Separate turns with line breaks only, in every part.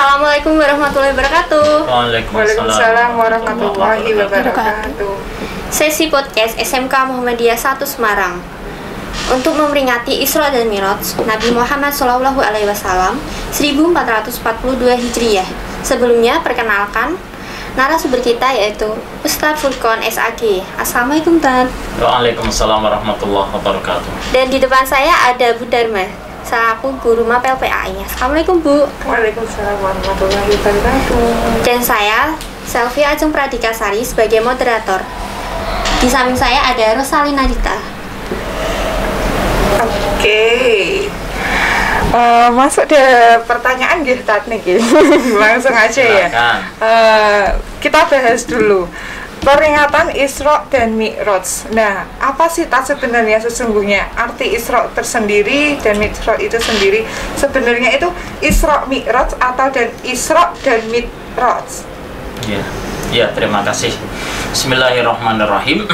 Assalamualaikum warahmatullahi wabarakatuh.
Waalaikumsalam warahmatullahi wabarakatuh.
Sesi podcast SMK Muhammadiyah 1 Semarang untuk memperingati Isra dan Mi'raj Nabi Muhammad SAW 1442 Hijriah. Sebelumnya perkenalkan narasumber kita yaitu Ustadz Furqon SAG. Assalamualaikum Tad.
Waalaikumsalam warahmatullahi wabarakatuh.
Dan di depan saya ada Bu Dharma selaku guru mapel PAI. Assalamualaikum Bu.
Waalaikumsalam warahmatullahi wabarakatuh.
Dan saya Selvi Ajeng Pradikasari sebagai moderator. Di samping saya ada Rosalina Dita.
Oke. Masuk ke pertanyaan gitu Tat nih. Langsung aja ya. Kita bahas dulu peringatan Isra dan Mi'raj. Nah, apa sih Tat sebenarnya sesungguhnya arti Isra tersendiri dan Mi'raj itu sendiri? Sebenarnya itu Isra Mi'raj atau dan Isra dan Mi'raj?
Ya, terima kasih. Bismillahirrahmanirrahim.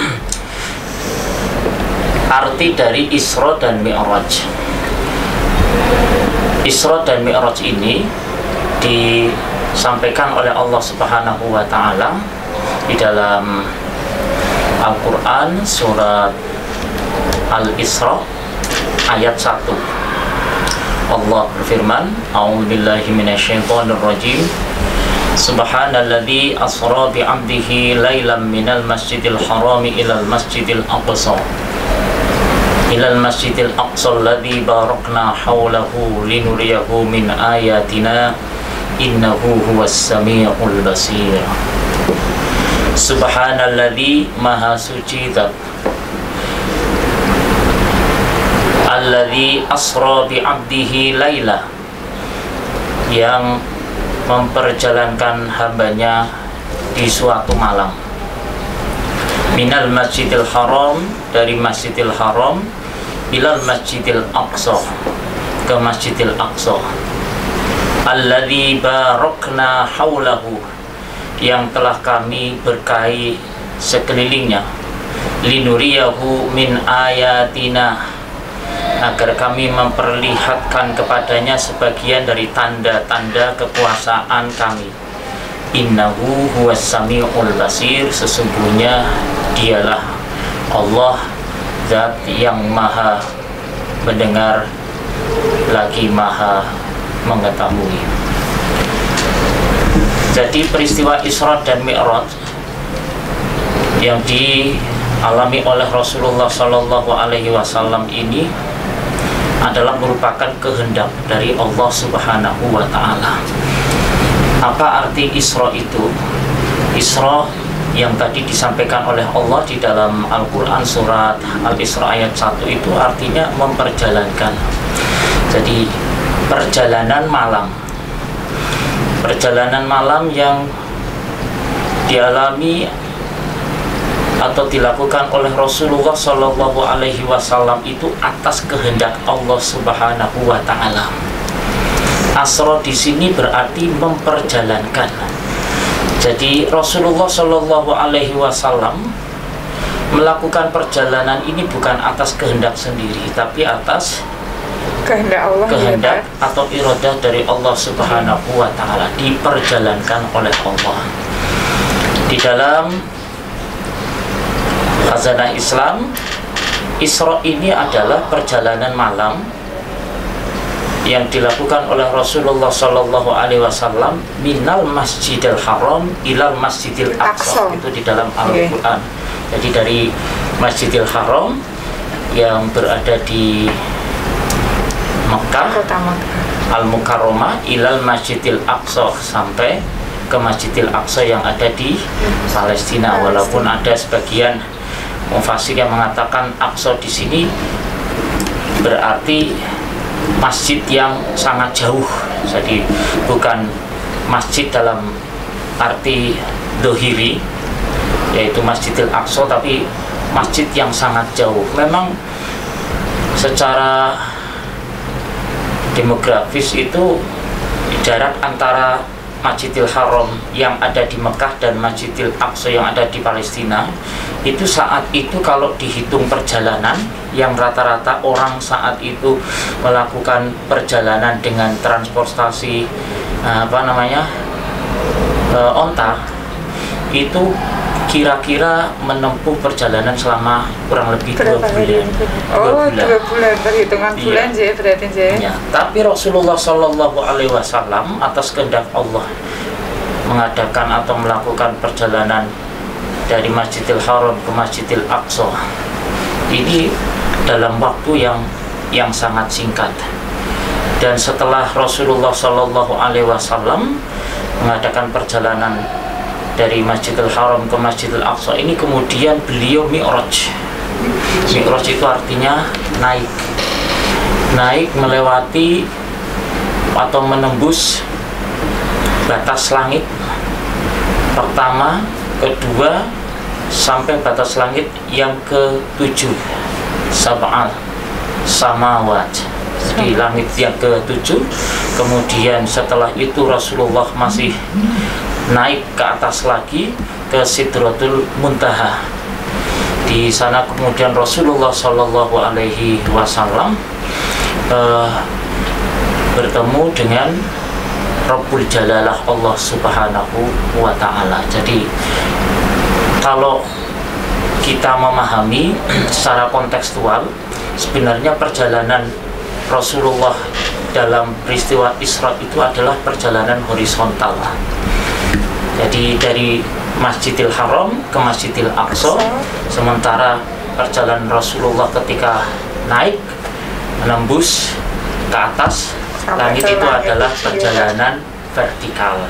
Arti dari Isra dan Mi'raj. Isra dan Mi'raj ini disampaikan oleh Allah Subhanahu wa Ta'ala di dalam Al-Quran surat Al-Isra ayat 1. Allah berfirman, A'udzubillahi minasyaitonirrajim. Subhanalladzi asra bi'abdihi lailan minal masjidil harami ilal masjidil aqsa ilal masjidil aqsa alladzi barakna haulahu linuriyahu min ayatina innahu huwas samiul basir. Subhanalladzi maha suci zat alladzi asra bi'abdihi laila, yang memperjalankan hambanya di suatu malam, minal masjidil haram, dari masjidil haram, ilal masjidil aqsa, ke masjidil aqsa, alladzi barakna haulahu, yang telah kami berkahi sekelilingnya, linuriyahu min ayatina, agar kami memperlihatkan kepadanya sebagian dari tanda-tanda kekuasaan kami. Innahu huwas samiul basir, sesungguhnya dialah Allah zat yang maha mendengar lagi maha mengetahui. Jadi peristiwa Isra dan Mi'raj yang dialami oleh Rasulullah Shallallahu Alaihi Wasallam ini adalah merupakan kehendak dari Allah Subhanahu wa Ta'ala. Apa arti Isra itu? Isra yang tadi disampaikan oleh Allah di dalam Al-Quran surat Al-Isra ayat 1 itu artinya memperjalankan. Jadi perjalanan malam. Perjalanan malam yang dialami atau dilakukan oleh Rasulullah Shallallahu Alaihi Wasallam itu atas kehendak Allah Subhanahu wa Ta'ala. Asra di sini berarti memperjalankan. Jadi Rasulullah Shallallahu Alaihi Wasallam melakukan perjalanan ini bukan atas kehendak sendiri, tapi atas
Kehendak Allah,
kehendak atau iradah dari Allah Subhanahu wa Ta'ala, diperjalankan oleh Allah. Di dalam khazanah Islam, Isra ini adalah perjalanan malam yang dilakukan oleh Rasulullah Shallallahu Alaihi Wasallam minal masjidil haram ilal masjidil aqsa. Itu di dalam Al-Quran. Jadi dari Masjidil Haram yang berada di Mekah, Al-Mukarramah, ilal masjidil aqsa, sampai ke Masjidil Aqsa yang ada di Palestina. Walaupun ada sebagian mufassir yang mengatakan Aqsa di sini berarti masjid yang sangat jauh. Jadi bukan masjid dalam arti dohiri yaitu Masjidil Aqsa, tapi masjid yang sangat jauh. Memang secara demografis itu jarak antara Masjidil Haram yang ada di Mekah dan Masjidil Aqsa yang ada di Palestina itu saat itu kalau dihitung perjalanan yang rata-rata orang saat itu melakukan perjalanan dengan transportasi onta itu kira-kira menempuh perjalanan selama kurang lebih 2 bulan.
Oh, 2 bulan perhitungan bulan ya berarti ya.
Tapi Rasulullah Shallallahu Alaihi Wasallam atas kehendak Allah mengadakan atau melakukan perjalanan dari Masjidil Haram ke Masjidil Aqsa ini dalam waktu yang sangat singkat. Dan setelah Rasulullah Shallallahu Alaihi Wasallam mengadakan perjalanan dari Masjidil Haram ke Masjidil Aqsa ini, kemudian beliau mi'raj. Mi'raj itu artinya naik melewati atau menembus batas langit pertama, kedua, sampai batas langit yang ke-7, sab'al samawat, di langit yang ke-7. Kemudian setelah itu Rasulullah masih naik ke atas lagi ke Sidratul Muntaha. Di sana kemudian Rasulullah Shallallahu Alaihi Wasallam bertemu dengan Rabbul Jalalah Allah Subhanahu wa Ta'ala. Jadi kalau kita memahami secara kontekstual, sebenarnya perjalanan Rasulullah dalam peristiwa Isra itu adalah perjalanan horizontal. Jadi dari Masjidil Haram ke Masjidil Aqsa, sementara perjalanan Rasulullah ketika naik menembus ke atas langit itu adalah perjalanan vertikal.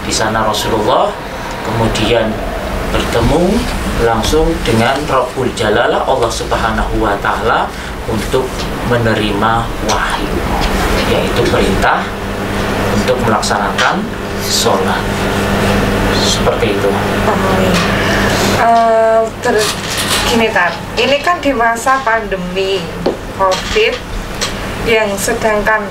Di sana Rasulullah kemudian bertemu langsung dengan Rabbul Jalalah Allah Subhanahu wa Ta'ala untuk menerima wahyu, yaitu perintah untuk melaksanakan sholat. Seperti itu.
Terus gini ini kan di masa pandemi COVID, yang sedangkan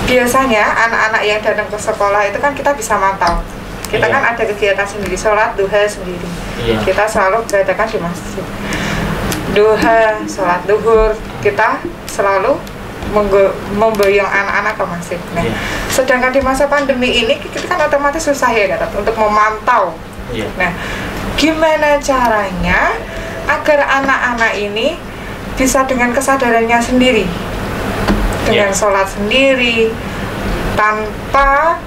biasanya anak-anak yang datang ke sekolah itu kan kita bisa mantau. Kita kan ada kegiatan sendiri, sholat duha sendiri. Kita selalu beradakan di masjid. Duha, sholat duhur, kita selalu memboyong anak-anak ke masjid. Nah, sedangkan di masa pandemi ini kita kan otomatis susah ya untuk memantau. Nah, gimana caranya agar anak-anak ini bisa dengan kesadarannya sendiri, dengan sholat sendiri, tanpa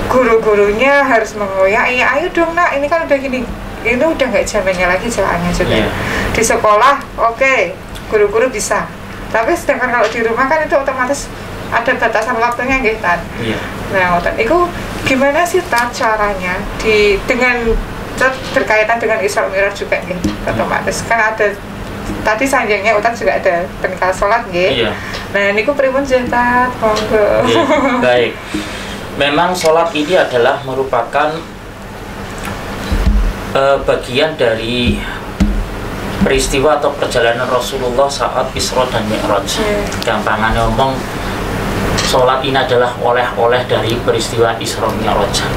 guru-gurunya harus mengoyak, ayo dong nak, ini kan udah gini, ini udah nggak zamannya lagi, jalannya sudah. Di sekolah, oke, guru-guru bisa. Tapi sedangkan kalau di rumah kan itu otomatis ada batasan waktunya gitu kan. Nah, itu gimana sih caranya dengan berkaitan dengan Isra Mi'raj juga gitu. Otomatis kan ada tadi sanjangnya utan juga ada penikah sholat gitu. Nah, ini pripun Tat, monggo.
Baik. Memang sholat ini adalah merupakan bagian dari peristiwa atau perjalanan Rasulullah saat Isra dan Mi'raj. Gampangannya ngomong, sholat ini adalah oleh-oleh dari peristiwa Isra Mi'raj.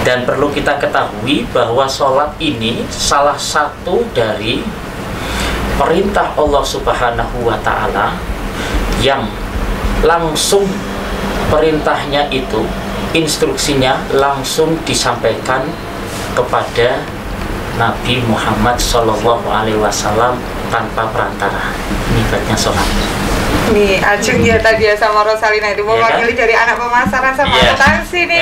Dan perlu kita ketahui bahwa sholat ini salah satu dari perintah Allah Subhanahu wa Ta'ala yang langsung perintahnya itu, instruksinya langsung disampaikan kepada Nabi Muhammad Shallallahu Alaihi Wasallam tanpa perantara. Ini ibaratnya sholat.
Nih, Ajeng ya tadi ya sama Rosalina itu mewakili dari anak pemasaran sama akuntansi nih.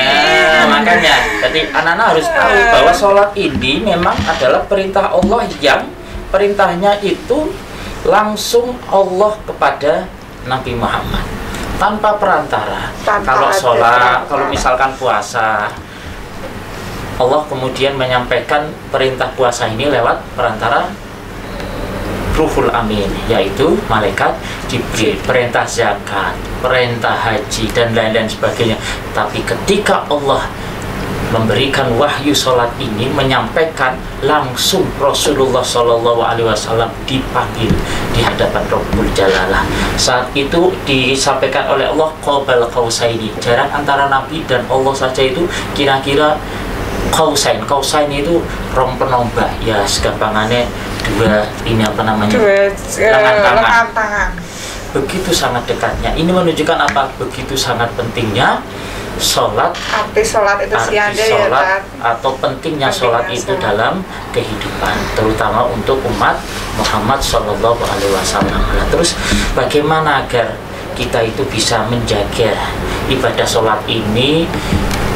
Makanya, jadi anak-anak harus tahu bahwa sholat ini memang adalah perintah Allah yang perintahnya itu langsung Allah kepada Nabi Muhammad tanpa perantara. Kalau sholat, kalau misalkan puasa, Allah kemudian menyampaikan perintah puasa ini lewat perantara Ruhul Amin, yaitu malaikat Jibril. Perintah zakat, perintah haji, dan lain-lain sebagainya. Tapi ketika Allah memberikan wahyu sholat ini, menyampaikan langsung Rasulullah Shallallahu Alaihi Wasallam dipanggil di hadapan Rabbul Jalalah. Saat itu disampaikan oleh Allah Qobal Qausaini, jarak antara Nabi dan Allah saja itu kira-kira Qausain itu rong penombak, ya segampangannya dua ini apa namanya, lengan tangan. Begitu sangat dekatnya. Ini menunjukkan apa? Begitu sangat pentingnya sholat,
arti sholat itu
atau pentingnya sholat itu dalam kehidupan, terutama untuk umat Muhammad Shallallahu Alaihi Wasallam. Nah, terus bagaimana agar kita itu bisa menjaga ibadah sholat ini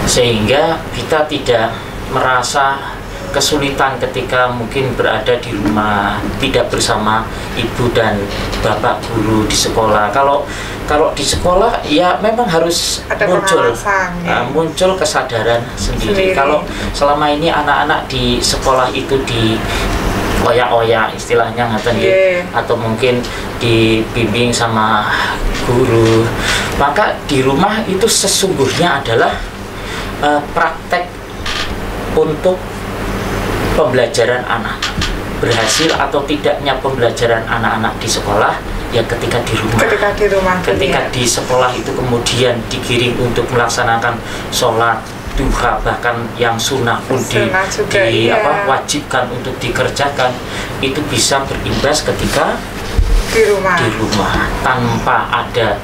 sehingga kita tidak merasa kesulitan ketika mungkin berada di rumah, tidak bersama ibu dan bapak guru di sekolah. Kalau di sekolah ya memang harus muncul kesadaran sendiri. Kalau selama ini anak-anak di sekolah itu di oyak-oyak istilahnya atau mungkin dibimbing sama guru, maka di rumah itu sesungguhnya adalah praktek untuk pembelajaran anak. Berhasil atau tidaknya pembelajaran anak-anak di sekolah ya ketika di rumah. Ketika di sekolah itu kemudian digiring untuk melaksanakan sholat duha, bahkan yang sunnah pun wajibkan untuk dikerjakan, itu bisa berimbas ketika di rumah tanpa ada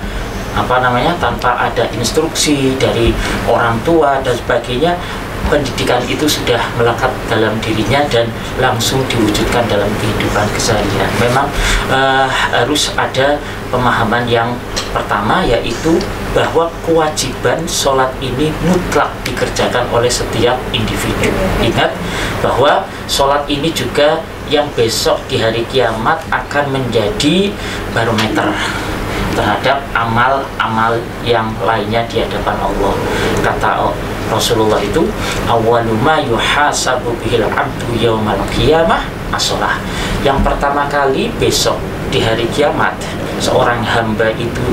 tanpa ada instruksi dari orang tua dan sebagainya. Pendidikan itu sudah melekat dalam dirinya dan langsung diwujudkan dalam kehidupan keseharian. Memang harus ada pemahaman yang pertama, yaitu bahwa kewajiban sholat ini mutlak dikerjakan oleh setiap individu. Ingat bahwa sholat ini juga yang besok di hari kiamat akan menjadi barometer terhadap amal-amal yang lainnya di hadapan Allah. Kata Rasulullah itu, awwalu ma yuhasabu bihil abdu yaumal qiyamah as-shalah. Yang pertama kali besok di hari kiamat seorang hamba itu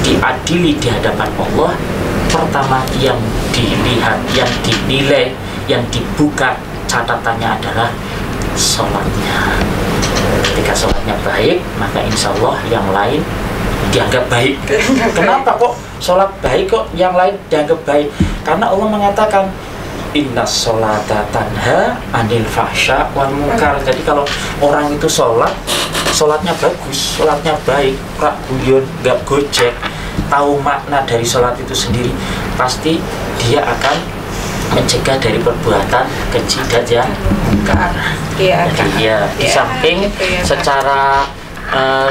diadili di hadapan Allah, pertama yang dilihat, yang dinilai, yang dibuka catatannya adalah sholatnya. Ketika sholatnya baik, maka insya Allah yang lain dianggap baik. Kenapa kok sholat baik kok yang lain dianggap baik? Karena Allah mengatakan inna sholata tanha anil fahsya wal munkar. Jadi kalau orang itu sholatnya bagus, sholatnya baik, rak guyon, gak gojek, tahu makna dari sholat itu sendiri, pasti dia akan mencegah dari perbuatan keji dan yang munkar. Jadi ya di samping secara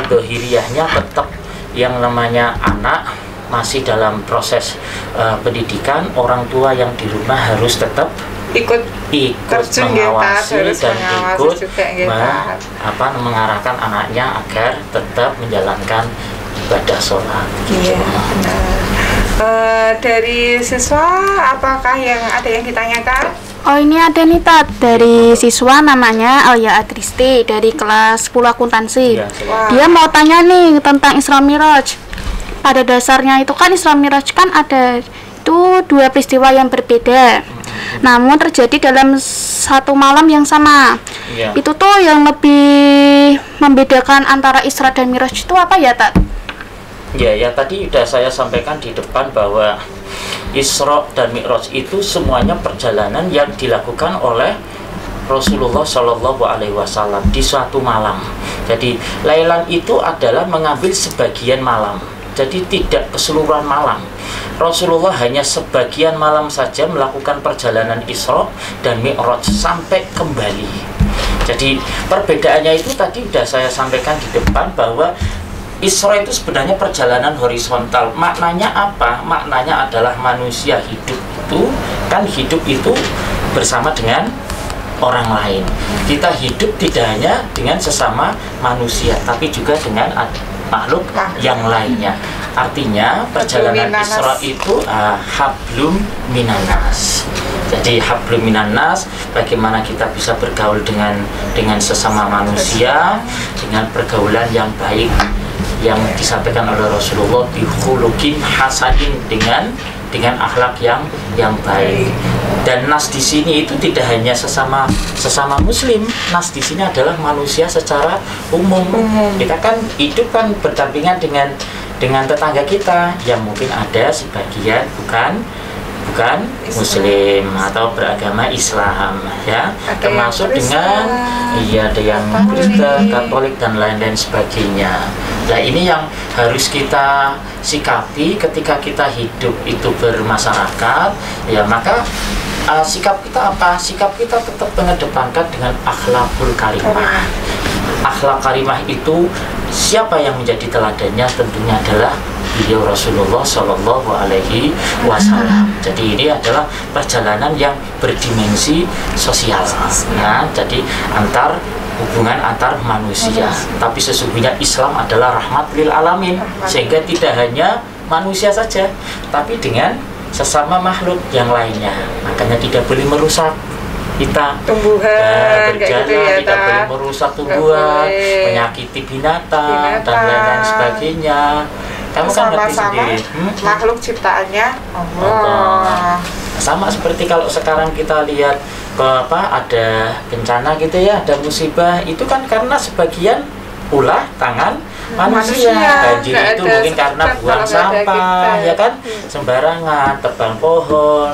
dohiriyahnya tetap yang namanya anak masih dalam proses pendidikan, orang tua yang di rumah harus tetap ikut mengawasi dan ikut mengarahkan anaknya agar tetap menjalankan ibadah sholat.
Iya, benar. Dari siswa, apakah ada yang ditanyakan?
Oh, ini ada nih Tat, dari siswa namanya Alia Atristi dari kelas 10 akuntansi. Dia mau tanya nih tentang Isra Miraj. Pada dasarnya itu kan Isra Miraj kan ada itu dua peristiwa yang berbeda, namun terjadi dalam satu malam yang sama. Itu tuh yang lebih membedakan antara Isra dan Miraj itu apa ya Tat?
Ya tadi sudah saya sampaikan di depan bahwa Isra dan Mi'raj itu semuanya perjalanan yang dilakukan oleh Rasulullah Shallallahu Alaihi Wasallam di suatu malam. Jadi Lailan itu adalah mengambil sebagian malam, jadi tidak keseluruhan malam. Rasulullah hanya sebagian malam saja melakukan perjalanan Isra dan Mi'raj sampai kembali. Jadi perbedaannya itu tadi sudah saya sampaikan di depan bahwa Isra itu sebenarnya perjalanan horizontal. Maknanya apa? Maknanya adalah manusia hidup itu bersama dengan orang lain. Kita hidup tidak hanya dengan sesama manusia, tapi juga dengan makhluk yang lainnya. Artinya perjalanan Isra itu hablum minanas. Jadi hablum minanas, bagaimana kita bisa bergaul dengan sesama manusia dengan pergaulan yang baik, yang disampaikan oleh Rasulullah, bihulukin hasanin, dengan akhlak yang baik. Dan nas di sini itu tidak hanya sesama muslim, nas di sini adalah manusia secara umum. Kita kan hidup kan berdampingan dengan tetangga kita yang mungkin ada sebagian bukan muslim atau beragama Islam, ya, termasuk dengan ada yang Kristen, Katolik dan lain-lain sebagainya. Nah ini yang harus kita sikapi ketika kita hidup itu bermasyarakat, ya maka sikap kita apa? Sikap kita tetap mengedepankan dengan akhlakul karimah. Akhlak karimah itu siapa yang menjadi teladannya? Tentunya adalah beliau Rasulullah Shallallahu Alaihi Wasallam. Jadi ini adalah perjalanan yang berdimensi sosial. Nah, jadi hubungan antar manusia. Tapi sesungguhnya Islam adalah rahmat lil alamin, sehingga tidak hanya manusia saja, tapi dengan sesama makhluk yang lainnya. Makanya tidak boleh merusak kita
tumbuhan,
berjalan,
gitu ya,
tidak boleh merusak tumbuhan, menyakiti binatang dan lain-lain sebagainya. Kamu kan ngerti sendiri,
makhluk ciptaannya Allah.
Sama seperti kalau sekarang kita lihat ada bencana gitu ya, ada musibah, itu kan karena sebagian ulah tangan manusia. Banjir itu mungkin karena buang sampah, ya kan, sembarangan, tebang pohon,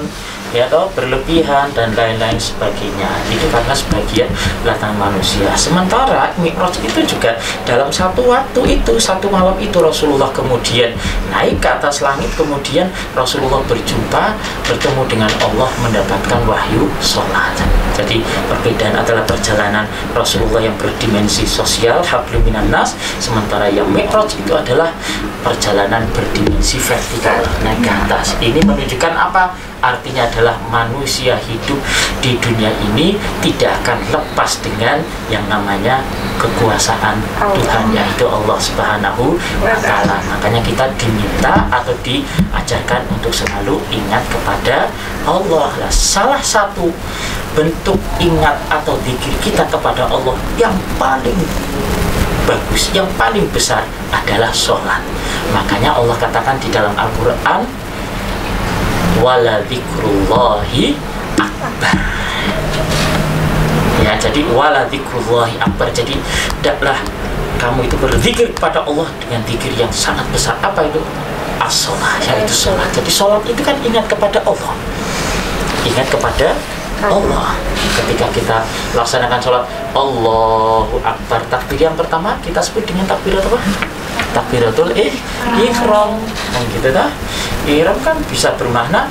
ya toh, berlebihan dan lain-lain sebagainya. Itu karena sebagian belakang manusia. Sementara Mi'raj itu juga dalam satu waktu itu, satu malam itu Rasulullah kemudian naik ke atas langit, kemudian Rasulullah bertemu dengan Allah, mendapatkan wahyu sholat. Jadi perbedaan adalah perjalanan Rasulullah yang berdimensi sosial, hablum minan nas, sementara yang Mi'raj itu adalah perjalanan berdimensi vertikal, naik ke atas. Ini menunjukkan apa? Artinya adalah manusia hidup di dunia ini tidak akan lepas dengan yang namanya kekuasaan Tuhan, yaitu Allah Subhanahu wa Ta'ala. Makanya kita diminta atau diajarkan untuk selalu ingat kepada Allah. Nah, salah satu bentuk ingat atau zikir kita kepada Allah yang paling bagus, yang paling besar adalah sholat. Makanya Allah katakan di dalam Al-Quran, wala dzikrullahi akbar. Ya, jadi wala dzikrullahi akbar. Jadi hendaklah kamu itu berzikir kepada Allah dengan zikir yang sangat besar. Apa itu? As-shalah, yaitu sholat. Jadi sholat itu kan ingat kepada Allah. Ingat kepada Allah. Ketika kita laksanakan sholat, Allahu Akbar, takbir yang pertama kita sebut dengan takbir apa? Takbiratul ihram. Kan gitu dah. Ihram kan bisa bermakna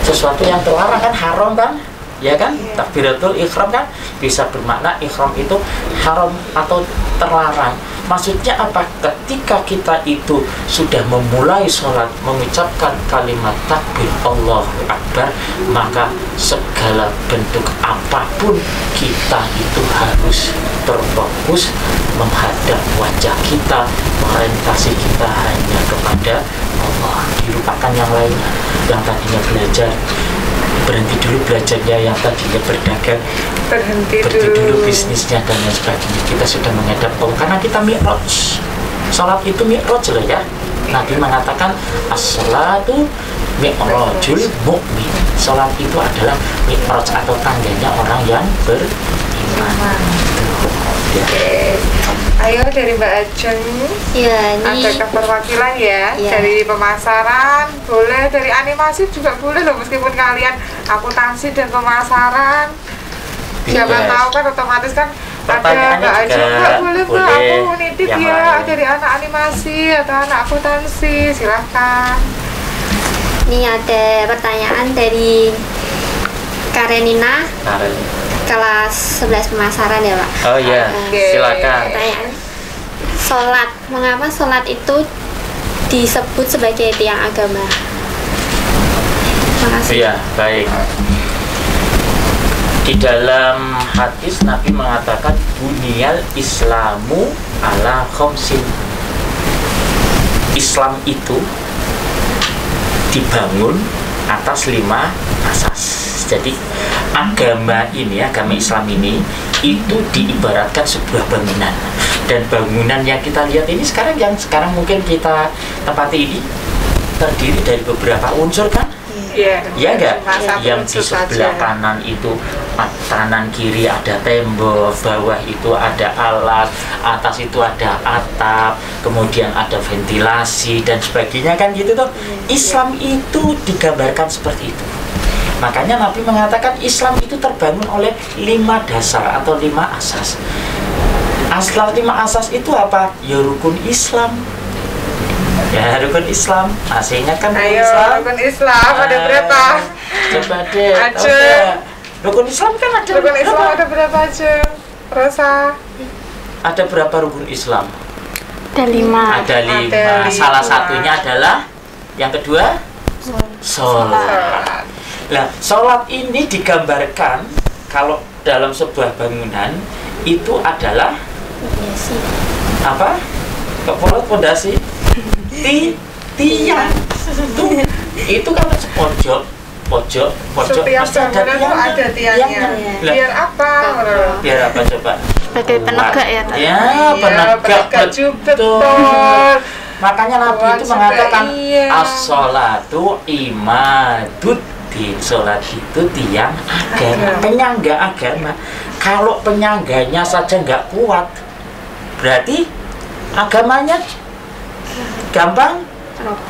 sesuatu yang terlarang, kan, haram kan? Ya kan? Takbiratul ihram kan bisa bermakna ihram itu haram atau terlarang. Maksudnya apa? Ketika kita itu sudah memulai sholat, mengucapkan kalimat takbir Allahu Akbar, maka segala bentuk apapun kita itu harus terfokus menghadap wajah kita, orientasi kita hanya kepada Allah, dilupakan yang lainnya. Yang tadinya belajar, berhenti dulu belajarnya, yang tadinya berdagang, berhenti dulu bisnisnya dan lain sebagainya. Kita sudah menghadap Allah karena kita Mi'raj. Salat itu Mi'raj loh ya. Nabi mengatakan as-salatu mi'rajul mu'min. Salat itu adalah Mi'raj atau tangganya orang yang beriman. Ya.
Ayo dari Mbak Ajeng,
ya, ini
ada perwakilan ya, dari pemasaran, boleh dari animasi juga boleh loh, meskipun kalian akuntansi dan pemasaran. Siapa tahu kan otomatis kan ada Mbak Ajeng, boleh Mbak, aku nitip ya dari anak animasi atau anak akuntansi, silahkan.
Ini ada pertanyaan dari Karenina. Kelas 11 pemasaran ya Pak.
Oh iya, silakan.
Pertanyaan, sholat, mengapa sholat itu disebut sebagai tiang agama? Makasih.
Iya, baik. Di dalam hadis Nabi mengatakan buniyal Islamu ala khamsin. Islam itu dibangun atas 5 asas. Jadi agama Islam ini itu diibaratkan sebuah bangunan, dan bangunan yang kita lihat ini sekarang mungkin kita tempati ini terdiri dari beberapa unsur kan? Iya enggak? Yang di sebelah kanan itu, kanan kiri ada tembok, bawah itu ada alat, atas itu ada atap, kemudian ada ventilasi dan sebagainya kan gitu tuh. Islam itu digambarkan seperti itu. Makanya Nabi mengatakan Islam itu terbangun oleh 5 dasar atau 5 asas. Asal 5 asas itu apa? Ya rukun Islam. Ya rukun Islam. Aslinya kan rukun
Ayo,
Islam.
rukun Islam ada berapa?
Coba deh.
Aja.
Rukun Islam kan ada
Rukun
berapa?
Islam ada berapa aja? Rosa?
Ada berapa rukun Islam?
Ada 5.
Ada 5.
Ada
Salah
5.
satunya adalah yang kedua sholat. Nah, sholat ini digambarkan kalau dalam sebuah bangunan itu adalah apa? Kepala pondasi, tiang. Itu kan pojok
Setiap
pasti ada
bangunan tuh ada tiangnya.
Lah,
Biar apa?
biar apa coba?
Sebagai penegak ya, Tante.
Ya,
Iya,
penegak
juga,
betul.
betul.
Makanya Nabi itu
Juga
mengatakan
iya.
as-sholatu imaduddin. Sholat itu tiang agama, penyangga agama. Kalau penyangganya saja nggak kuat, berarti agamanya gampang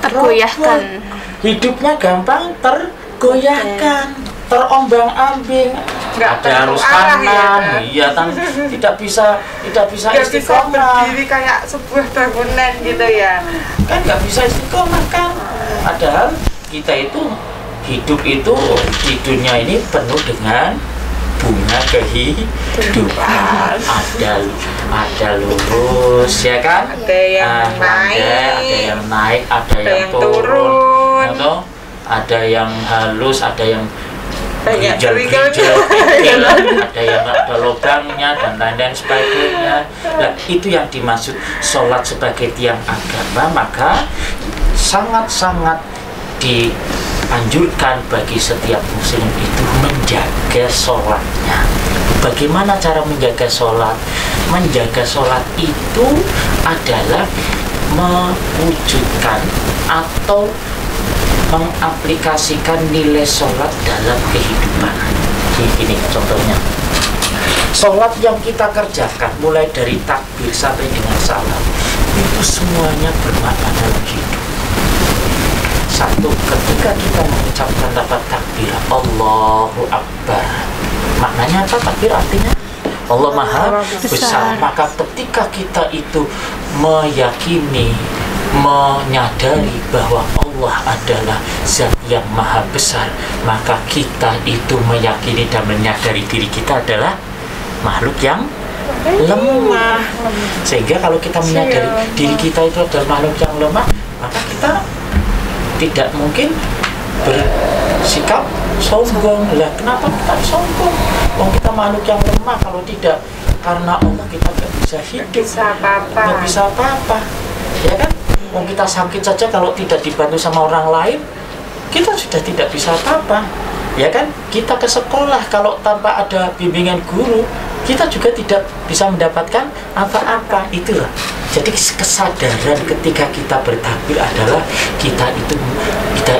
Tergoyahkan.
hidupnya gampang tergoyahkan, terombang-ambing.
Nggak
Ada harus
tentu arah ya,
kanan,
kan?
iya tidak bisa
Nggak bisa
istiqomah.
berdiri kayak sebuah bangunan gitu ya.
Kan nggak bisa istiqomah kan. Padahal kita itu hidup itu di dunia ini penuh dengan bunga kehidupan. Ada lurus ya kan,
Ada yang naik,
ada yang naik, ada yang
turun.
atau ada yang halus, ada yang
Banyak
hijau-hijau, ada yang ada lubangnya dan lain-lain sebagainya. Nah, itu yang dimaksud sholat sebagai tiang agama. Maka sangat-sangat dianjurkan bagi setiap muslim itu menjaga sholatnya. Bagaimana cara menjaga sholat? Menjaga sholat itu adalah mewujudkan atau mengaplikasikan nilai sholat dalam kehidupan. Ini contohnya. Sholat yang kita kerjakan mulai dari takbir sampai dengan salam itu semuanya bermakna dalam hidup. Satu, ketika kita mengucapkan lafaz takbir Allahu Akbar, maknanya apa? Takbir artinya Allah Maha Besar. Maka ketika kita itu meyakini, menyadari bahwa Allah adalah Zat yang Maha Besar, maka kita itu meyakini dan menyadari diri kita adalah makhluk yang lemah. Sehingga kalau kita menyadari diri kita itu adalah makhluk yang lemah, maka kita tidak mungkin bersikap sombong. Lah kenapa kita sombong? Wong kita makhluk yang lemah. Kalau tidak karena Allah kita nggak bisa hidup, nggak bisa apa-apa, ya kan? Wong kita sakit saja kalau tidak dibantu sama orang lain, kita sudah tidak bisa apa-apa, ya kan? Kita ke sekolah kalau tanpa ada bimbingan guru, kita juga tidak bisa mendapatkan apa-apa. Itulah. Jadi kesadaran ketika kita bertakbir adalah kita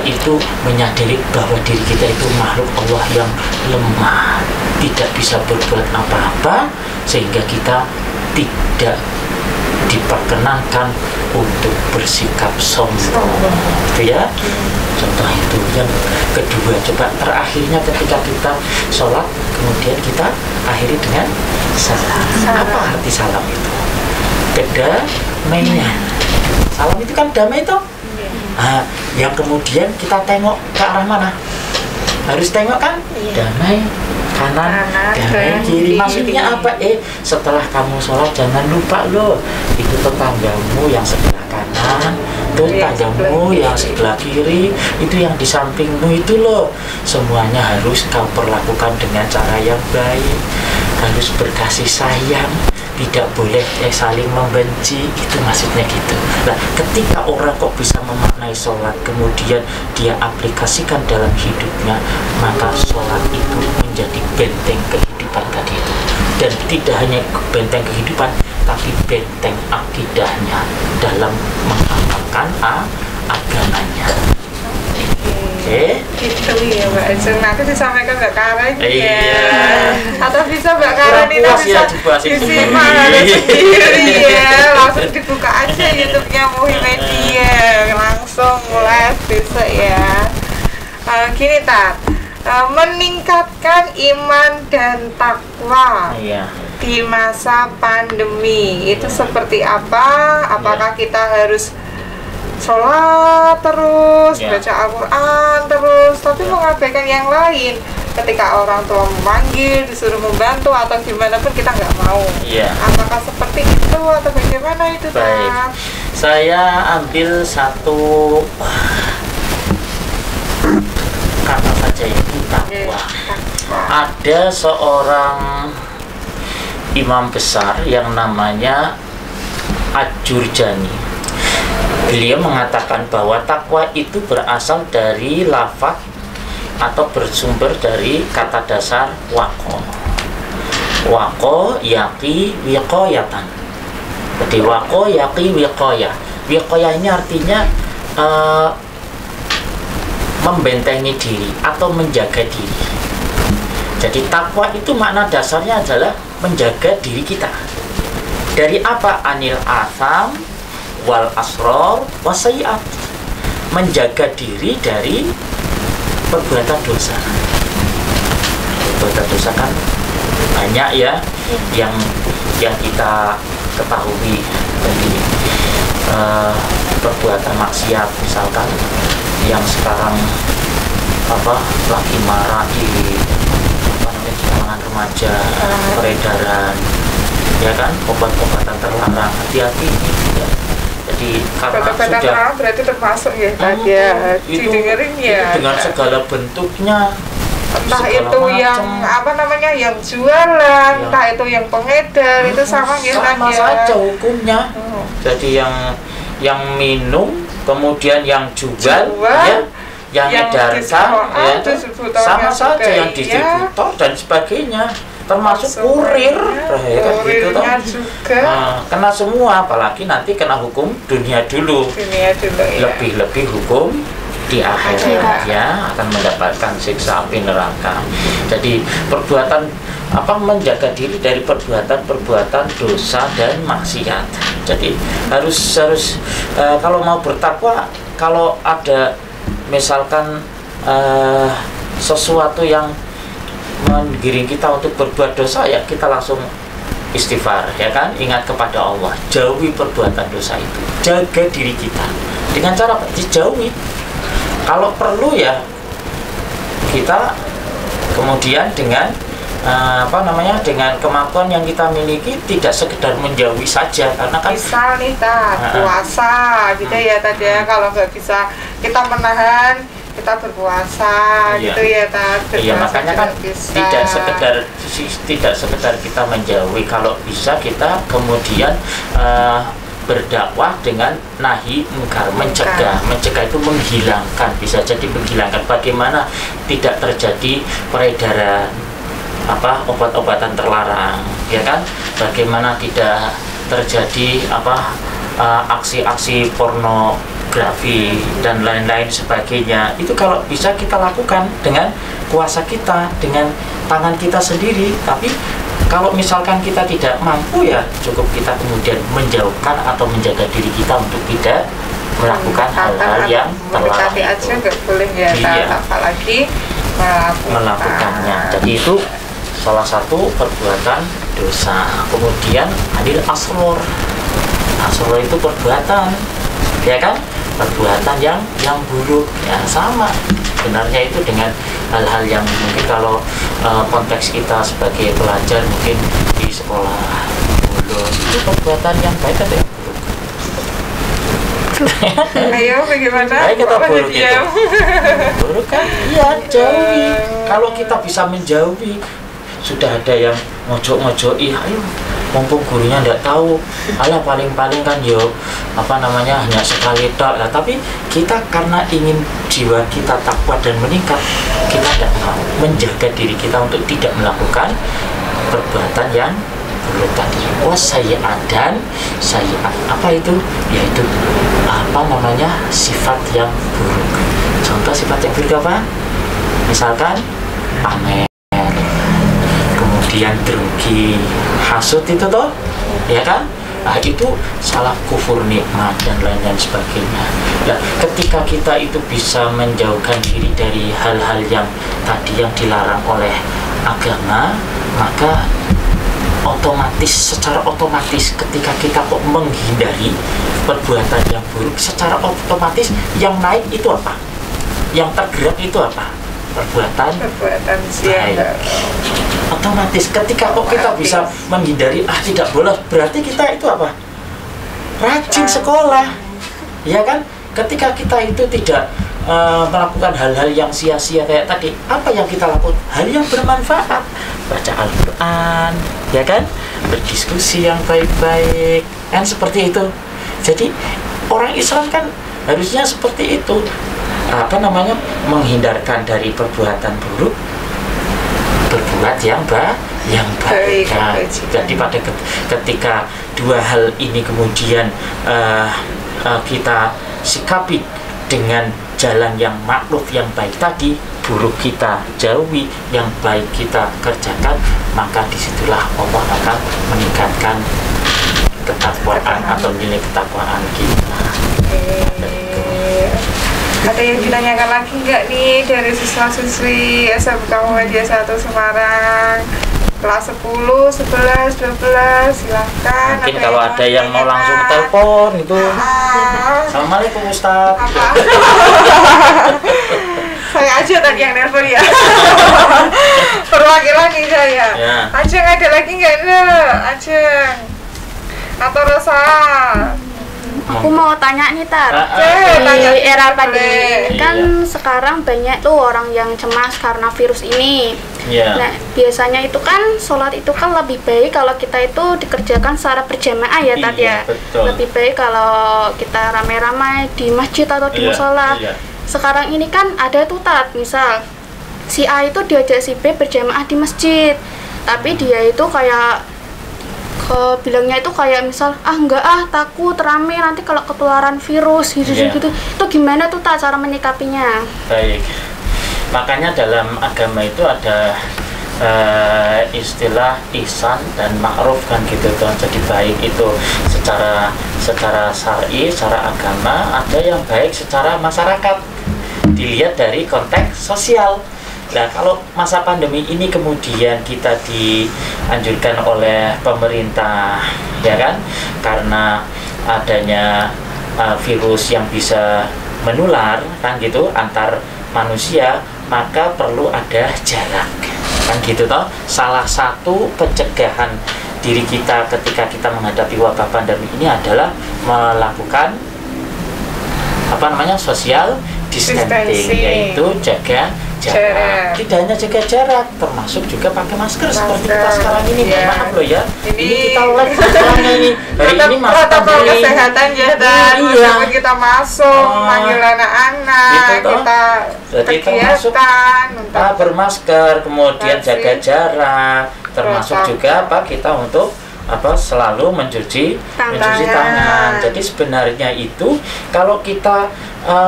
itu menyadari bahwa diri kita itu makhluk Allah yang lemah, tidak bisa berbuat apa-apa, sehingga kita tidak diperkenankan untuk bersikap sombong. Itu ya. Contoh itu. Yang kedua, coba terakhirnya ketika kita sholat, kemudian kita akhiri dengan salam. Apa arti salam itu? Kedamaian. Salam itu kan damai toh. Nah, yang kemudian kita tengok ke arah mana? Harus tengok kan? Damai kanan, damai kiri. Maksudnya apa? Setelah kamu sholat jangan lupa loh, itu tetanggamu yang sebelah kanan, tuh tetanggamu yang sebelah kiri, itu yang di sampingmu itu loh. Semuanya harus kau perlakukan dengan cara yang baik, harus berkasih sayang, tidak boleh saling membenci. Itu maksudnya gitu. Nah, ketika orang kok bisa memaknai sholat kemudian dia aplikasikan dalam hidupnya, maka sholat itu menjadi benteng kehidupan tadi itu. Dan tidak hanya benteng kehidupan, tapi benteng akidahnya dalam mengamalkan agamanya. Oke.
Gitu ya Mbak Ajeng. Nanti disampaikan Mbak Karen ya.
Iya.
Atau bisa Mbak Karen ini bisa disimak sendiri ya. Langsung dibuka aja YouTube-nya Muhimedia. Langsung mulai besok ya. Gini Tat, meningkatkan iman dan takwa.
Iya.
di masa pandemi itu seperti apa? Apakah kita harus sholat terus, baca Al-Quran terus, tapi mengabaikan yang lain? Ketika orang tua memanggil, disuruh membantu atau gimana pun kita nggak mau. Apakah seperti itu atau bagaimana itu?
Baik, saya ambil satu kata saja, itu takwa. Ada seorang imam besar yang namanya Ad-Jurjani. Beliau mengatakan bahwa takwa itu berasal dari lafaz atau bersumber dari kata dasar waqo. Waqo yaqi wiqayatan. Jadi waqo yaqi wiqayah. Wiqayah ini artinya membentengi diri atau menjaga diri. Jadi takwa itu makna dasarnya adalah menjaga diri kita. Dari apa? Anil atham wal asror wasayiat. Menjaga diri dari perbuatan dosa. Perbuatan dosa kan banyak ya, yang kita ketahui. Jadi perbuatan maksiat misalkan yang sekarang lagi marak di kalangan remaja, peredaran, ya kan, obat-obatan terlarang. Hati-hati ya. Jadi karena sudah
berarti termasuk ya,
itu dengan segala bentuknya,
entah itu yang yang jualan, entah itu yang pengedar, itu sama
saja hukumnya. Jadi yang minum, kemudian yang jual ya, yang edarkan ya, sama saja, yang distributor dan sebagainya, termasuk kurir gitu toh. Kena semua, apalagi nanti kena hukum dunia dulu lebih hukum di akhirat ya, akan mendapatkan siksa api neraka. Jadi perbuatan menjaga diri dari perbuatan dosa dan maksiat. Jadi harus kalau mau bertakwa, kalau ada misalkan sesuatu yang menggiring kita untuk berbuat dosa, ya kita langsung istighfar, ya kan, ingat kepada Allah, jauhi perbuatan dosa itu, jaga diri kita dengan cara dijauhi. Kalau perlu ya kita kemudian dengan dengan kemampuan yang kita miliki, tidak sekedar menjauhi saja, karena kan
misal nih puasa gitu ya tadi ya, kalau nggak bisa kita menahan, kita berpuasa gitu ya
iya, makanya kan tidak sekedar kita menjauhi, kalau bisa kita kemudian berdakwah dengan nahi mungkar, mencegah itu menghilangkan, bisa jadi menghilangkan bagaimana tidak terjadi peredaran obat-obatan terlarang, ya kan, bagaimana tidak terjadi aksi-aksi pornografi dan lain-lain sebagainya. Itu kalau bisa kita lakukan dengan kuasa kita, dengan tangan kita sendiri. Tapi kalau misalkan kita tidak mampu, ya cukup kita kemudian menjauhkan atau menjaga diri kita untuk tidak melakukan hal-hal yang terlarang.
Aja nggak boleh ya, apalagi
melakukannya. Jadi itu salah satu perbuatan dosa. Kemudian adil asror itu perbuatan, ya kan, perbuatan yang buruk, ya sama sebenarnya itu dengan hal-hal yang mungkin kalau konteks kita sebagai pelajar mungkin di sekolah bolos, itu perbuatan yang baik atau yang buruk?
Ayo bagaimana?
Baik, kita buruk itu. Buruk kan? Iya, jauhi. Kalau kita bisa menjauhi, sudah ada yang ngojok-ngojoi, ayo mumpung gurunya tidak tahu, paling-paling kan hanya sekali tok lah. Tapi kita karena ingin jiwa kita takwa dan meningkat, kita tidak mau menjaga diri kita untuk tidak melakukan perbuatan yang buruk tadi. Sayiat dan sayiat, apa itu? Yaitu sifat yang buruk. Contoh sifat yang buruk apa? Misalkan pamer, kemudian drugi, hasud, itu toh, ya kan? Nah, itu salah kufur nikmat dan lain-lain sebagainya. Nah, ketika kita itu bisa menjauhkan diri dari hal-hal yang tadi yang dilarang oleh agama, maka secara otomatis ketika kita kok menghindari perbuatan yang buruk, secara otomatis yang naik itu apa? Yang tergerak itu apa? Perbuatan baik. Otomatis ketika kok kita bisa menghindari tidak boleh, berarti kita itu apa? Rajin sekolah, ya kan? Ketika kita itu tidak melakukan hal-hal yang sia-sia kayak tadi, apa yang kita lakukan? Hal yang bermanfaat, baca Al-Quran, ya kan? Berdiskusi yang baik-baik, kan seperti itu. Jadi orang Islam kan harusnya seperti itu, menghindarkan dari perbuatan buruk, berbuat yang baik. Jadi pada ketika dua hal ini kemudian kita sikapi dengan jalan yang makruf, yang baik tadi, buruk kita jauhi, yang baik kita kerjakan, maka disitulah Allah akan meningkatkan ketakwaan atau nilai ketakwaan kita.
Ada yang ditanyakan lagi nggak nih dari siswa-siswi SMK Muhammadiyah 1 Semarang kelas 10, 11, 12, silahkan.
Mungkin kalau ada yang mau langsung telepon itu. Assalamualaikum Ustaz.
Saya aja tadi yang nelpon ya. Perwakilan nih saya.
Ya.
Ajeng ada lagi nggak Ajeng? Atau Rosa?
Aku mau tanya nih Tar,
tanya.
di era pandemi
Iya.
kan sekarang banyak tuh orang yang cemas karena virus ini.
Iya.
Nah biasanya itu kan sholat itu kan lebih baik kalau kita itu dikerjakan secara berjamaah ya Tat ya.
Betul.
Lebih baik kalau kita ramai-ramai di masjid atau di musola.
Iya.
Sekarang ini kan ada tuh Tat, misal si A itu diajak si B berjamaah di masjid, tapi dia itu kayak bilangnya itu kayak misal enggak takut rame nanti kalau ketularan virus gitu. Itu gimana tuh Tak cara menyikapinya?
Baik, makanya dalam agama itu ada istilah ihsan dan ma'ruf kan gitu kan. Jadi baik itu secara syar'i, secara agama, ada yang baik secara masyarakat, dilihat dari konteks sosial. Nah, kalau masa pandemi ini kemudian kita dianjurkan oleh pemerintah, ya kan, karena adanya virus yang bisa menular, kan gitu, antar manusia, maka perlu ada jarak, kan gitu toh. Salah satu pencegahan diri kita ketika kita menghadapi wabah pandemi ini adalah melakukan social distancing, yaitu jaga jarak. Tidak hanya jaga jarak, termasuk juga pakai masker seperti kita sekarang ini. Maaf loh ya, ini kita live sekarang ini. Hari ini
protokol kesehatan ya, dan meskipun kita masuk panggil anak-anak, kita kegiatan
bermasker, kemudian jaga jarak, termasuk juga kita untuk selalu mencuci tangan. Jadi sebenarnya itu kalau kita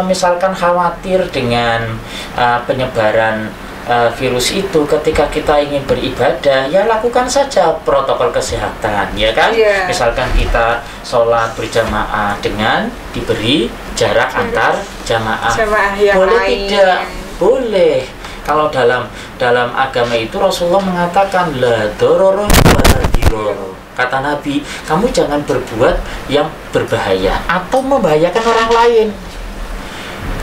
misalkan khawatir dengan penyebaran virus itu, ketika kita ingin beribadah, ya lakukan saja protokol kesehatan, ya kan? Misalkan kita sholat berjamaah dengan diberi jarak antar jamaah, boleh tidak? Boleh. Kalau dalam agama itu Rasulullah mengatakan la dororo wala diroro. Kata Nabi, kamu jangan berbuat yang berbahaya atau membahayakan orang lain,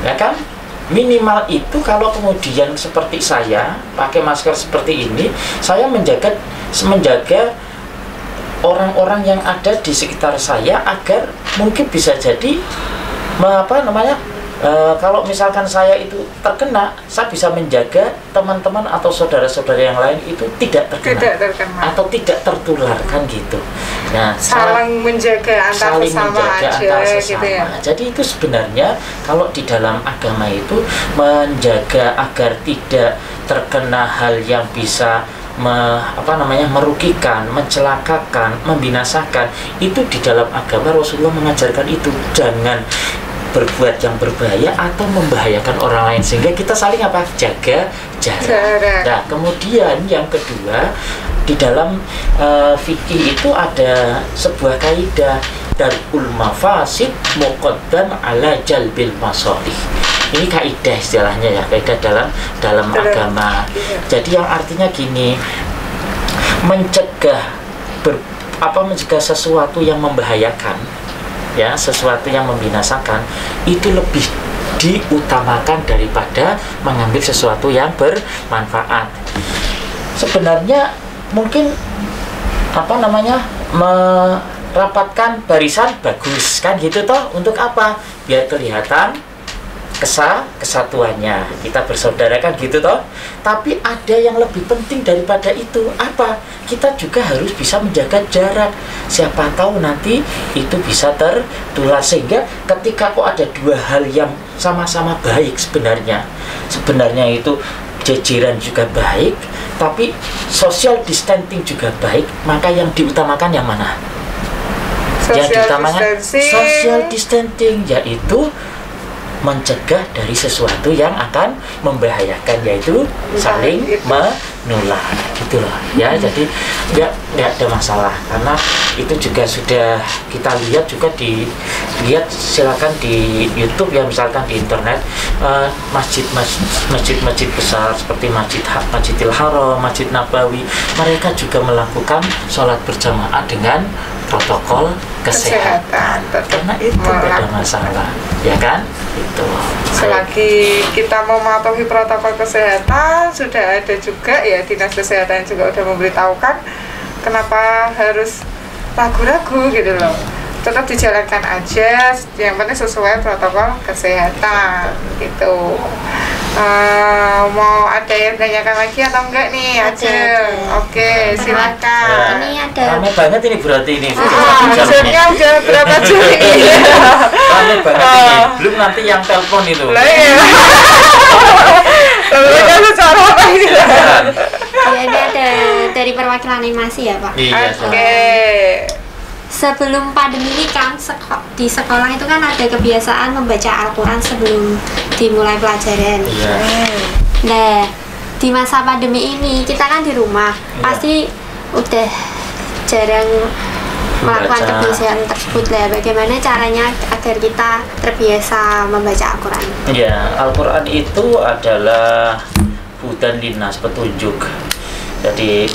ya kan? Minimal itu kalau kemudian seperti saya pakai masker seperti ini, saya menjaga orang-orang yang ada di sekitar saya agar mungkin bisa jadi kalau misalkan saya itu terkena, saya bisa menjaga teman-teman atau saudara-saudara yang lain itu tidak terkena atau tidak tertular, kan gitu. Nah,
saling menjaga antar sesama gitu ya.
Jadi itu sebenarnya kalau di dalam agama itu menjaga agar tidak terkena hal yang bisa merugikan, mencelakakan, membinasakan, itu di dalam agama Rasulullah mengajarkan itu. Jangan berbuat yang berbahaya atau membahayakan orang lain, sehingga kita saling jaga jarak. Nah, kemudian yang kedua, di dalam fikih itu ada sebuah kaidah, darul mafasid muqaddam ala jalbil masalih. Ini kaidah istilahnya ya, kaidah dalam agama. Jadi yang artinya gini, mencegah mencegah sesuatu yang membahayakan, ya, sesuatu yang membinasakan, itu lebih diutamakan daripada mengambil sesuatu yang bermanfaat. Sebenarnya mungkin merapatkan barisan bagus kan gitu toh, untuk apa? Biar kelihatan kesatuannya, kita bersaudara kan gitu toh. Tapi ada yang lebih penting daripada itu, apa? Kita juga harus bisa menjaga jarak. Siapa tahu nanti itu bisa tertular, sehingga ketika kok ada dua hal yang sama-sama baik, sebenarnya itu jejeran juga baik, tapi social distancing juga baik, maka yang diutamakan yang mana? Yang diutamakan social distancing, yaitu mencegah dari sesuatu yang akan membahayakan, yaitu saling menular, gitu loh ya. Jadi nggak ada masalah, karena itu juga sudah kita lihat juga silakan di YouTube ya, misalkan di internet, masjid besar seperti Masjidil Haram, Masjid Nabawi, mereka juga melakukan sholat berjamaah dengan protokol kesehatan. Karena itu tidak ada masalah, ya kan? Itu.
Selagi kita mematuhi protokol kesehatan, sudah ada juga ya, dinas kesehatan juga udah memberitahukan, kenapa harus ragu-ragu gitu loh. Tetap dijalankan aja, yang penting sesuai protokol kesehatan gitu. Mau ada yang tanyakan lagi atau enggak nih? Ada. Oke, silakan.
Ini ada.
Rame banget ini berarti ini.
Jamnya udah berapa jam ini?
Rame banget ini. Belum nanti yang telepon itu.
Lah iya. Lalu secara apa ini?
Ini ada dari perwakilan animasi ya Pak.
Iya.
Oke.
Sebelum pandemi ini kan di sekolah itu kan ada kebiasaan membaca Al-Quran sebelum dimulai pelajaran.
Iya.
Nah, di masa pandemi ini kita kan di rumah, pasti udah jarang melakukan kebiasaan tersebut lah. Bagaimana caranya agar kita terbiasa membaca Al-Quran?
Ya, Al-Quran itu adalah hudan linnas, petunjuk. Jadi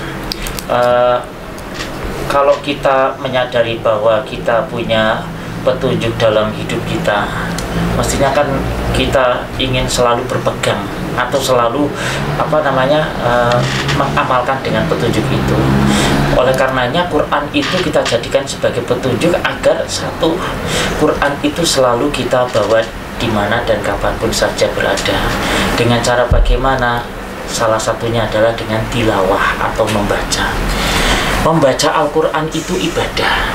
kalau kita menyadari bahwa kita punya petunjuk dalam hidup kita, mestinya kan kita ingin selalu berpegang atau selalu mengamalkan dengan petunjuk itu. Oleh karenanya Quran itu kita jadikan sebagai petunjuk, agar satu, Quran itu selalu kita bawa di mana dan kapanpun saja berada. Dengan cara bagaimana? Salah satunya adalah dengan tilawah atau membaca. Membaca Al-Quran itu ibadah.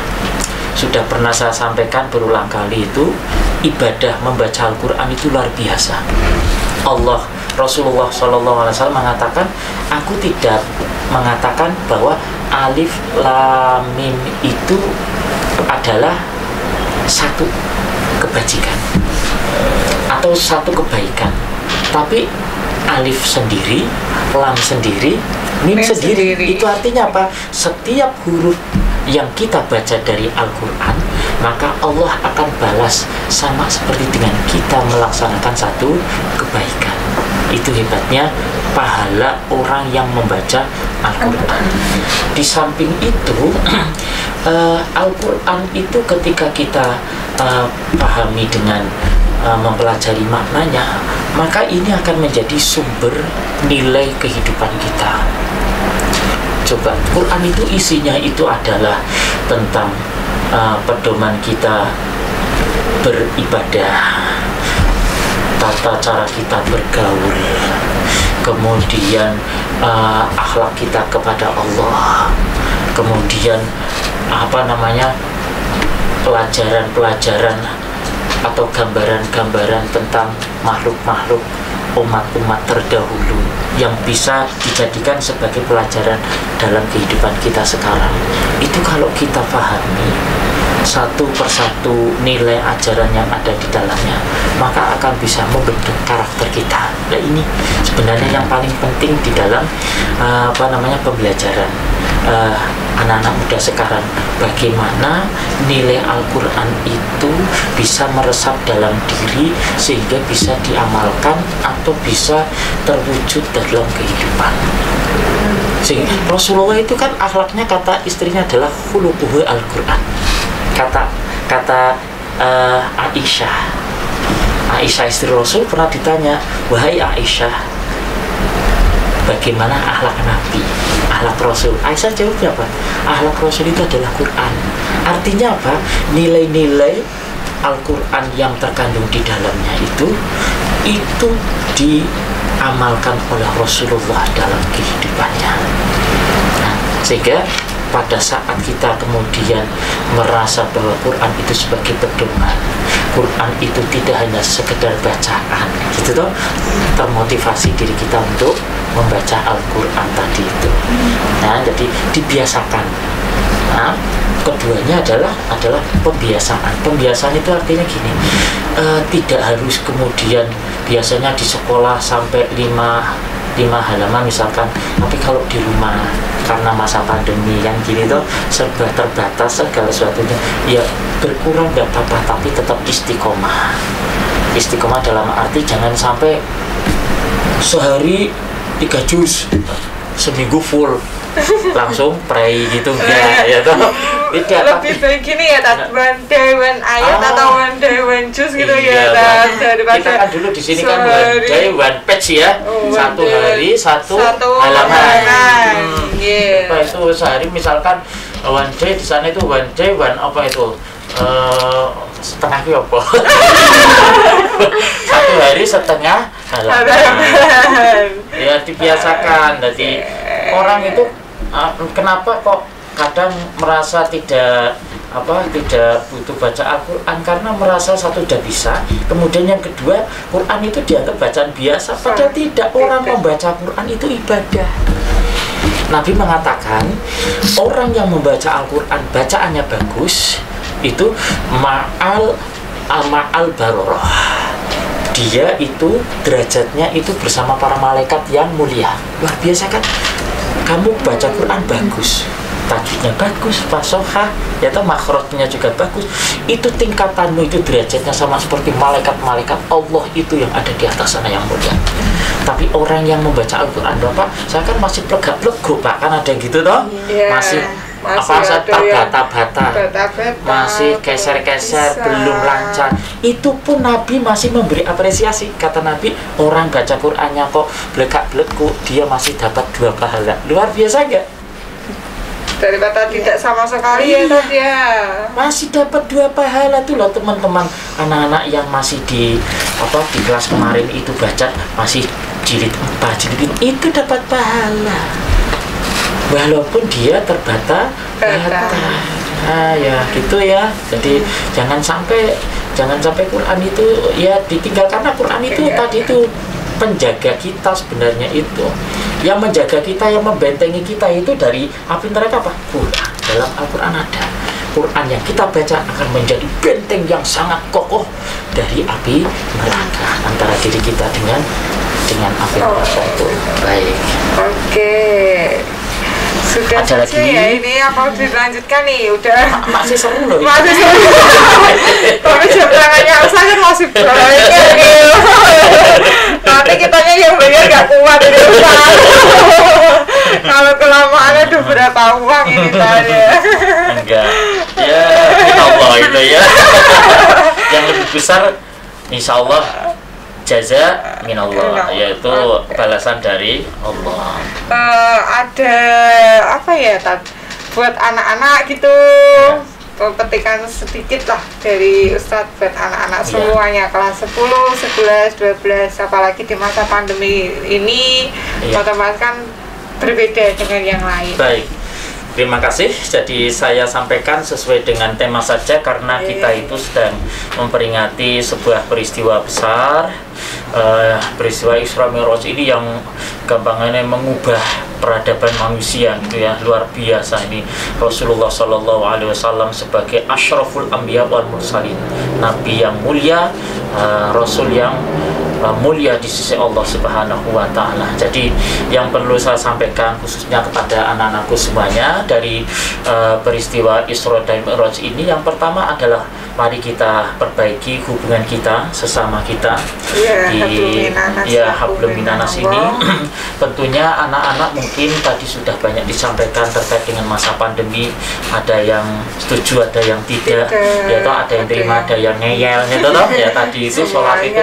Sudah pernah saya sampaikan berulang kali, itu ibadah membaca Al-Quran itu luar biasa. Rasulullah SAW mengatakan, aku tidak mengatakan bahwa alif lam mim itu adalah satu kebajikan atau satu kebaikan, tapi alif sendiri, lam sendiri, mim sendiri. Itu artinya apa? Setiap huruf yang kita baca dari Al-Quran, maka Allah akan balas sama seperti dengan kita melaksanakan satu kebaikan. Itu hebatnya pahala orang yang membaca Al-Quran. Di samping itu Al-Quran itu ketika kita pahami dengan mempelajari maknanya, maka ini akan menjadi sumber nilai kehidupan kita. Coba, Quran itu isinya itu adalah tentang pedoman kita beribadah, tata cara kita bergaul, kemudian akhlak kita kepada Allah, kemudian pelajaran-pelajaran atau gambaran-gambaran tentang makhluk-makhluk umat-umat terdahulu yang bisa dijadikan sebagai pelajaran dalam kehidupan kita sekarang. Itu kalau kita pahami satu persatu nilai ajaran yang ada di dalamnya, maka akan bisa membentuk karakter kita. Nah, ini sebenarnya yang paling penting di dalam pembelajaran anak-anak muda sekarang. Bagaimana nilai Al-Quran itu bisa meresap dalam diri sehingga bisa diamalkan atau bisa terwujud dalam kehidupan. Sehingga Rasulullah itu kan akhlaknya, kata istrinya adalah khuluquhu Al-Quran. Kata Aisyah istri Rasul pernah ditanya, wahai Aisyah, bagaimana akhlak Nabi, akhlak Rasul? Aisyah jawabnya apa? Akhlak Rasul itu adalah Quran. Artinya apa? Nilai-nilai Al-Quran yang terkandung di dalamnya itu diamalkan oleh Rasulullah dalam kehidupannya. Nah, sehingga pada saat kita kemudian merasa bahwa Quran itu sebagai pedoman, Quran itu tidak hanya sekedar bacaan, gitu toh, termotivasi diri kita untuk membaca Al-Quran tadi itu. Nah, jadi dibiasakan. Nah, keduanya adalah pembiasaan. Pembiasaan itu artinya gini, tidak harus kemudian biasanya di sekolah sampai 5 halaman misalkan, tapi kalau di rumah karena masa pandemi yang gini tuh serba terbatas segala sesuatunya, ya berkurang gak apa-apa, tapi tetap istiqomah. Istiqomah dalam arti jangan sampai sehari 3 juz, seminggu full langsung pray gitu ya toh. Tidak,
lebih baik gini ya, one day one ayat atau one day one juz gitu ya, daripada
kita kan dulu di sini kan one day one page ya, satu hari satu halaman. Itu sehari misalkan one day di sana itu one day one apa itu setengah apa? Satu hari setengah halaman. Ya dibiasakan. Jadi orang itu kenapa kok kadang merasa tidak butuh baca Al-Quran, karena merasa satu udah bisa, kemudian yang kedua Quran itu dianggap bacaan biasa, padahal tidak. Orang membaca Quran itu ibadah. Nabi mengatakan orang yang membaca Al-Quran bacaannya bagus itu ma'al baroroh, dia itu derajatnya itu bersama para malaikat yang mulia. Luar biasa kan? Kamu baca Quran bagus, tajwidnya bagus, fasohah, ya toh, makhrajnya juga bagus, itu tingkatanmu itu derajatnya sama seperti malaikat-malaikat Allah itu yang ada di atas sana yang mulia. Tapi orang yang membaca Al-Quran, Bapak, saya kan masih plegak-plegok, Pak, kan ada gitu toh, masih terbata-bata, masih keser-keser, belum lancar. Itu pun Nabi masih memberi apresiasi. Kata Nabi, orang baca Qurannya kok blegak-blegok, dia masih dapat 2 pahala. Luar biasa enggak?
Daripada tidak sama sekali ya tadi ya.
Masih dapat 2 pahala tuh loh teman-teman. Anak-anak yang masih di kelas kemarin itu baca masih jilid 4, jilid 5, itu dapat pahala. Walaupun dia terbata. Nah, ya gitu ya. Jadi jangan sampai Quran itu ya ditinggal, karena Quran itu tadi itu penjaga kita sebenarnya itu. Yang menjaga kita, yang membentengi kita itu dari api neraka apa? Quran. Dalam Al-Quran ada. Quran yang kita baca akan menjadi benteng yang sangat kokoh dari api neraka antara diri kita dengan api neraka itu. Baik.
Oke. Sudah
ada
selesai
lagi
ya ini, apa dilanjutkan nih? Udah
masih seru loh.
Masih seru. Tapi jam tangannya Elsa kan masih banyak gitu. Nanti kitanya yang bayar gak kuat ini Ustaz. Kalau kelamaan udah berapa uang ini tadi?
Enggak. Ya, Allah itu ya. Yang lebih besar insya Allah jaza minallah, yaitu balasan dari Allah.
Ada apa ya, buat anak-anak gitu, petikan sedikit lah dari Ustadz buat anak-anak semuanya, kelas 10, 11, 12, apalagi di masa pandemi ini, otomatis kan berbeda dengan yang lain.
Baik, terima kasih. Jadi saya sampaikan sesuai dengan tema saja, karena kita itu sedang memperingati sebuah peristiwa besar, peristiwa Isra Mi'raj ini yang gampangannya mengubah peradaban manusia gitu ya, luar biasa. Ini Rasulullah SAW sebagai asyraful anbiya wal mursalin, nabi yang mulia, rasul yang mulia di sisi Allah Subhanahu wa Ta'ala. Jadi yang perlu saya sampaikan khususnya kepada anak-anakku semuanya dari peristiwa Isra dan Mi'raj ini, yang pertama adalah mari kita perbaiki hubungan kita sesama kita di hablum minanas ini. Tentunya anak-anak mungkin tadi sudah banyak disampaikan terkait dengan masa pandemi, ada yang setuju, ada yang tidak, ya toh, ada yang terima, ada yang ngeyel, gitu toh. Ya tadi itu sholat itu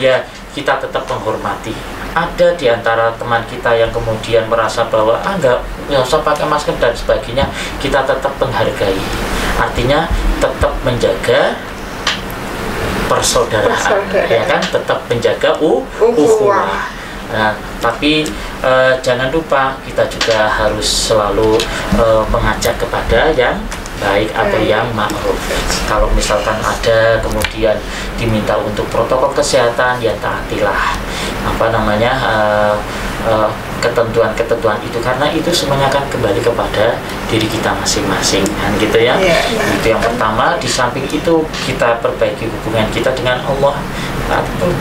ya kita tetap menghormati. Ada di antara teman kita yang kemudian merasa bahwa enggak usah pakai masker dan sebagainya, kita tetap menghargai. Artinya tetap menjaga persaudaraan, ya kan, tetap menjaga ukhuwah. Nah, tapi jangan lupa kita juga harus selalu mengajak kepada yang baik atau yang ma'ruf. Kalau misalkan ada kemudian diminta untuk protokol kesehatan, ya taatilah ketentuan-ketentuan itu, karena itu semuanya akan kembali kepada diri kita masing-masing, kan gitu ya. Itu yang pertama. Di samping itu kita perbaiki hubungan kita dengan Allah.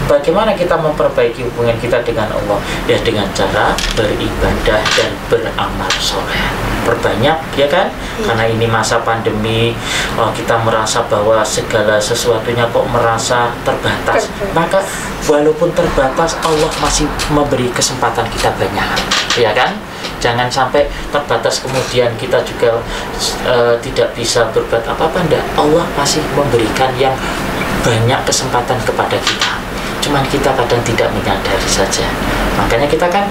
Bagaimana kita memperbaiki hubungan kita dengan Allah? Ya dengan cara beribadah dan beramal soleh. Perbanyak, ya kan? Karena ini masa pandemi, kita merasa bahwa segala sesuatunya kok merasa terbatas. Maka walaupun terbatas, Allah masih memberi kesempatan kita banyak, ya kan? Jangan sampai terbatas kemudian kita juga tidak bisa berbuat apa-apa. Enggak, Allah masih memberikan yang banyak kesempatan kepada kita. Cuman kita kadang tidak menyadari saja. Makanya kita kan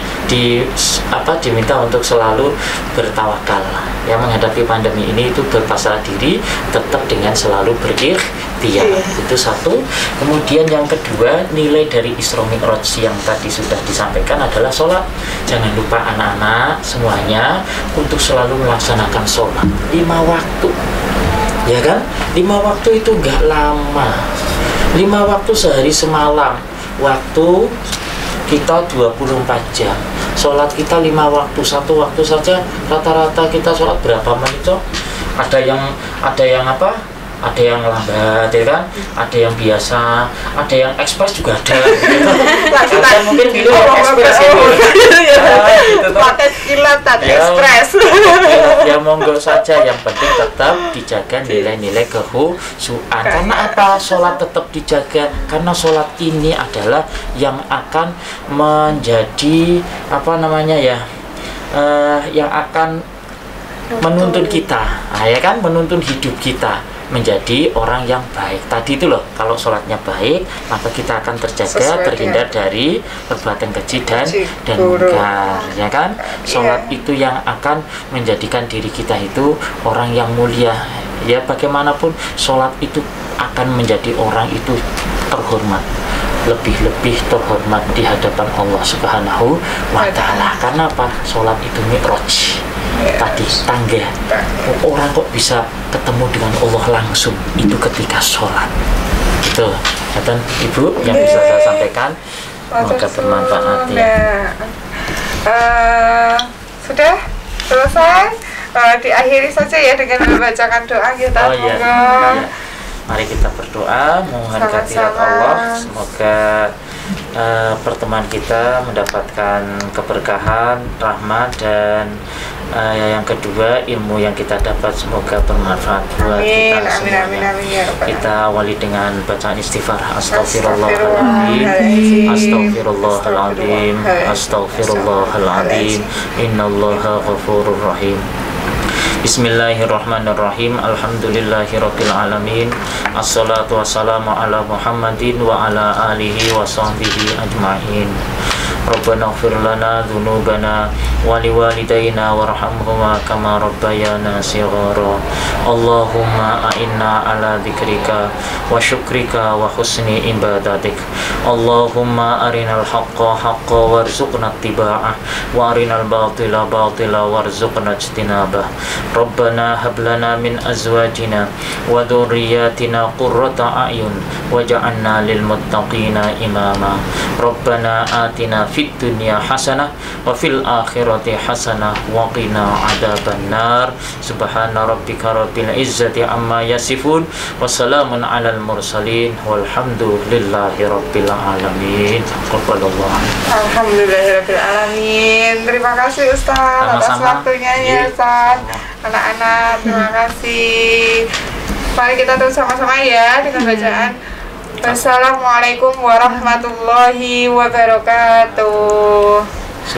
diminta untuk selalu bertawakal. Yang menghadapi pandemi ini itu berpasrah diri, tetap dengan selalu berikhtiar. Itu satu. Kemudian yang kedua, nilai dari Isra Mi'raj yang tadi sudah disampaikan adalah sholat. Jangan lupa anak-anak semuanya untuk selalu melaksanakan sholat 5 waktu. Ya kan? 5 waktu itu enggak lama. 5 waktu sehari semalam. Waktu kita 24 jam. Sholat kita 5 waktu. 1 waktu saja rata-rata kita sholat berapa menit, Cok? Ada yang ada yang lambat, ya kan? Ada yang biasa, ada yang ekspres juga ada. Gitu. Mungkin pilih ekspres
pakai kilat tadi ekspres.
Ya monggo saja, yang penting tetap dijaga nilai-nilai kehusuan. Karena apa? Sholat tetap dijaga, karena sholat ini adalah yang akan menjadi yang akan menuntun kita, ya kan, menuntun hidup kita menjadi orang yang baik. Tadi itu loh, kalau sholatnya baik, maka kita akan terjaga, terhindar dari perbuatan keji dan munkar, ya kan. Sholat itu yang akan menjadikan diri kita itu orang yang mulia. Ya bagaimanapun, sholat itu akan menjadi orang itu terhormat, lebih-lebih terhormat di hadapan Allah Subhanahu wa Ta'ala. Karena apa? Sholat itu mi'raj. Tadi tangga, orang kok bisa ketemu dengan Allah langsung itu ketika sholat. Itu, dan Ibu yang bisa saya sampaikan, semoga bermanfaat ya.
Sudah selesai, diakhiri saja ya dengan membacakan doa kita.
Mari kita berdoa memohon kehadirat Allah. Semoga pertemuan kita mendapatkan keberkahan, rahmat, dan yang kedua, ilmu yang kita dapat semoga bermanfaat buat kita semuanya. Kita awali dengan bacaan istighfar. Astaghfirullahaladzim, astaghfirullahaladzim, astaghfirullahaladzim, innallaha ghafurur rahim. Bismillahirrahmanirrahim. Alhamdulillahirabbil alamin. Assalatu wassalamu ala Muhammadin wa ala alihi wa sahbihi ajma'in. Rabbana ighfir lana dzunubana wa liwalidayna warhamhuma kama rabbayana shighara. Allahumma a'inna ala dzikrika wa syukrika wa husni ibadatik. Allahumma arinal haqqa haqqan warzuqna ittiba'ah wa arinal batila batila warzuqna ijtinabah. Rabbana hab lana min azwajina wa dhurriyyatina qurrata a'yun waj'alna lil muttaqina imama. Rabbana atina fid dunya hasanah wa fil akhirati akhirati hasanah wa qina adzabannar. Subhana rabbika rabbil izzati amma yasifun wa salamun alal mursalin walhamdulillahi rabbil alamin.
Alhamdulillahirabbil alamin. Terima kasih Ustaz atas waktunya ya Ustaz. Anak-anak terima kasih. Mari kita terus sama-sama ya dengan bacaan. Wassalamualaikum warahmatullahi wabarakatuh.